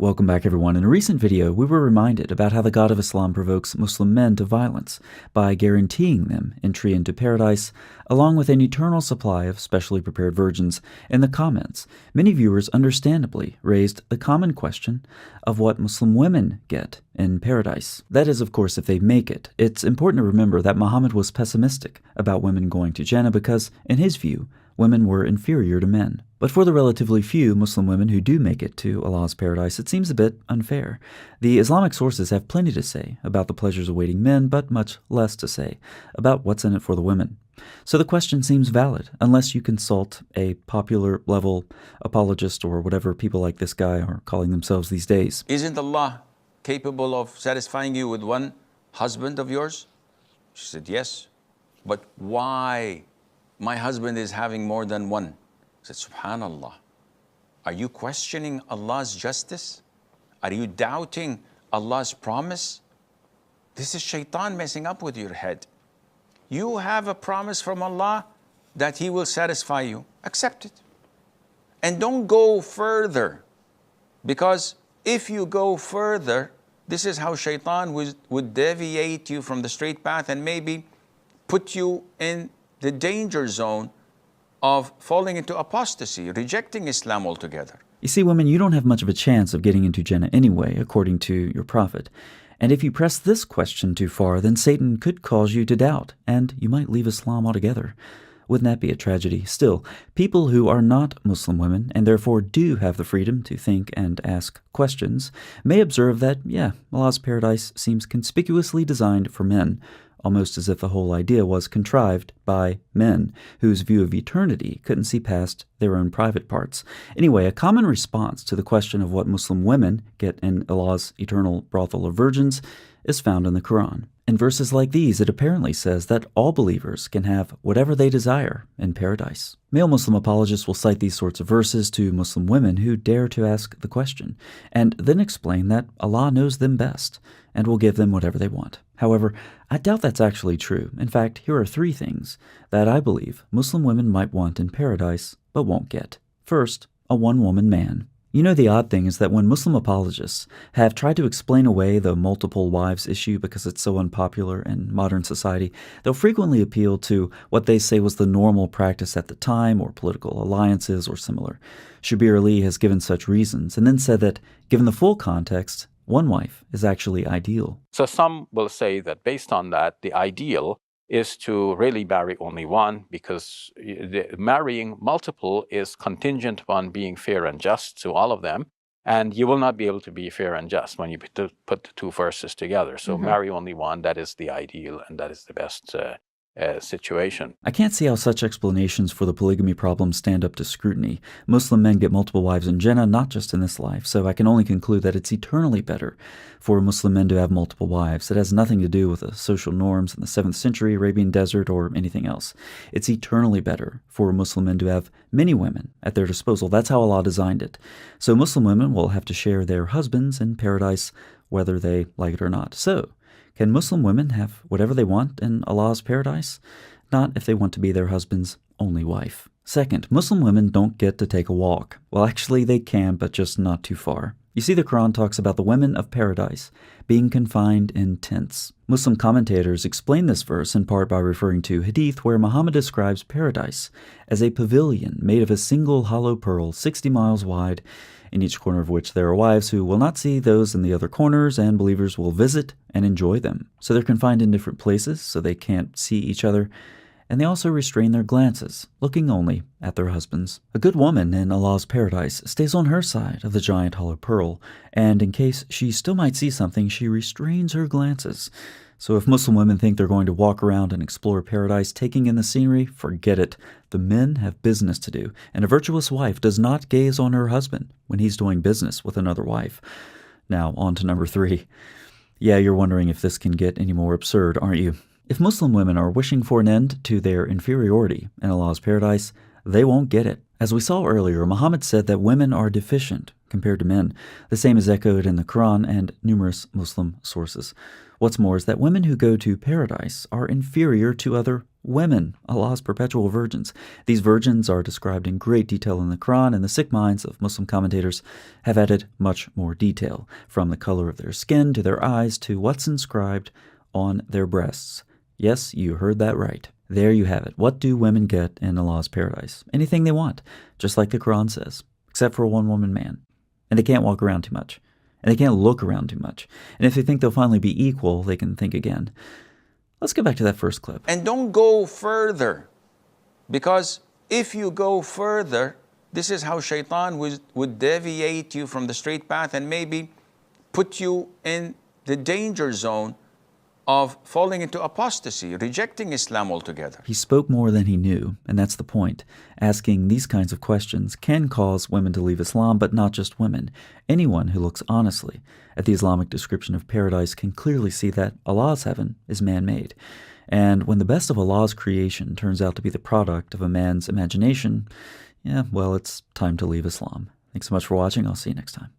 Welcome back, everyone. In a recent video, we were reminded about how the God of Islam provokes Muslim men to violence by guaranteeing them entry into paradise, along with an eternal supply of specially prepared virgins. In the comments, many viewers understandably raised the common question of what Muslim women get in paradise. That is, of course, if they make it. It's important to remember that Muhammad was pessimistic about women going to Jannah because, in his view, women were inferior to men. But for the relatively few Muslim women who do make it to Allah's paradise, it seems a bit unfair. The Islamic sources have plenty to say about the pleasures awaiting men, but much less to say about what's in it for the women. So the question seems valid, unless you consult a popular level apologist or whatever people like this guy are calling themselves these days. Isn't Allah capable of satisfying you with one husband of yours? She said, yes. But why? My husband is having more than one. I said, Subhanallah. Are you questioning Allah's justice? Are you doubting Allah's promise? This is shaitan messing up with your head. You have a promise from Allah that He will satisfy you. Accept it. And don't go further. Because if you go further, this is how shaitan would deviate you from the straight path and maybe put you in the danger zone of falling into apostasy, rejecting Islam altogether. You see, women, you don't have much of a chance of getting into Jannah anyway, according to your prophet. And if you press this question too far, then Satan could cause you to doubt, and you might leave Islam altogether. Wouldn't that be a tragedy? Still, people who are not Muslim women, and therefore do have the freedom to think and ask questions, may observe that, Allah's paradise seems conspicuously designed for men, almost as if the whole idea was contrived by men, whose view of eternity couldn't see past their own private parts. Anyway, a common response to the question of what Muslim women get in Allah's eternal brothel of virgins is found in the Quran. In verses like these, it apparently says that all believers can have whatever they desire in paradise. Male Muslim apologists will cite these sorts of verses to Muslim women who dare to ask the question, and then explain that Allah knows them best and will give them whatever they want. However, I doubt that's actually true. In fact, here are 3 things that I believe Muslim women might want in paradise but won't get. First, a one-woman man. You know, the odd thing is that when Muslim apologists have tried to explain away the multiple wives issue because it's so unpopular in modern society, they'll frequently appeal to what they say was the normal practice at the time, or political alliances or similar. Shabir Ali has given such reasons and then said that, given the full context, one wife is actually ideal. So some will say that based on that, the ideal is to really marry only one, because marrying multiple is contingent upon being fair and just to all of them, and you will not be able to be fair and just when you put the 2 verses together. So marry only one, that is the ideal, and that is the best situation. I can't see how such explanations for the polygamy problem stand up to scrutiny. Muslim men get multiple wives in Jannah, not just in this life, so I can only conclude that it's eternally better for Muslim men to have multiple wives. It has nothing to do with the social norms in the 7th century Arabian desert or anything else. It's eternally better for Muslim men to have many women at their disposal. That's how Allah designed it. So Muslim women will have to share their husbands in paradise, whether they like it or not. So, can Muslim women have whatever they want in Allah's paradise? Not if they want to be their husband's only wife. Second, Muslim women don't get to take a walk. Well, actually they can, but just not too far. You see, the Quran talks about the women of paradise being confined in tents. Muslim commentators explain this verse in part by referring to hadith where Muhammad describes paradise as a pavilion made of a single hollow pearl 60 miles wide, in each corner of which there are wives who will not see those in the other corners, and believers will visit and enjoy them. So they're confined in different places, so they can't see each other, and they also restrain their glances, looking only at their husbands. A good woman in Allah's paradise stays on her side of the giant hollow pearl, and in case she still might see something, she restrains her glances. So if Muslim women think they're going to walk around and explore paradise, taking in the scenery, forget it. The men have business to do, and a virtuous wife does not gaze on her husband when he's doing business with another wife. Now, on to number 3. Yeah, you're wondering if this can get any more absurd, aren't you? If Muslim women are wishing for an end to their inferiority in Allah's paradise, they won't get it. As we saw earlier, Muhammad said that women are deficient compared to men. The same is echoed in the Quran and numerous Muslim sources. What's more is that women who go to paradise are inferior to other women, Allah's perpetual virgins. These virgins are described in great detail in the Quran, and the sick minds of Muslim commentators have added much more detail, from the color of their skin to their eyes to what's inscribed on their breasts. Yes, you heard that right. There you have it. What do women get in Allah's paradise? Anything they want, just like the Quran says, except for a one-woman man. And they can't walk around too much. And they can't look around too much. And if they think they'll finally be equal, they can think again. Let's get back to that first clip. And don't go further, because if you go further, this is how shaitan would deviate you from the straight path and maybe put you in the danger zone of falling into apostasy, rejecting Islam altogether. He spoke more than he knew, and that's the point. Asking these kinds of questions can cause women to leave Islam, but not just women. Anyone who looks honestly at the Islamic description of paradise can clearly see that Allah's heaven is man-made. And when the best of Allah's creation turns out to be the product of a man's imagination, well, it's time to leave Islam. Thanks so much for watching. I'll see you next time.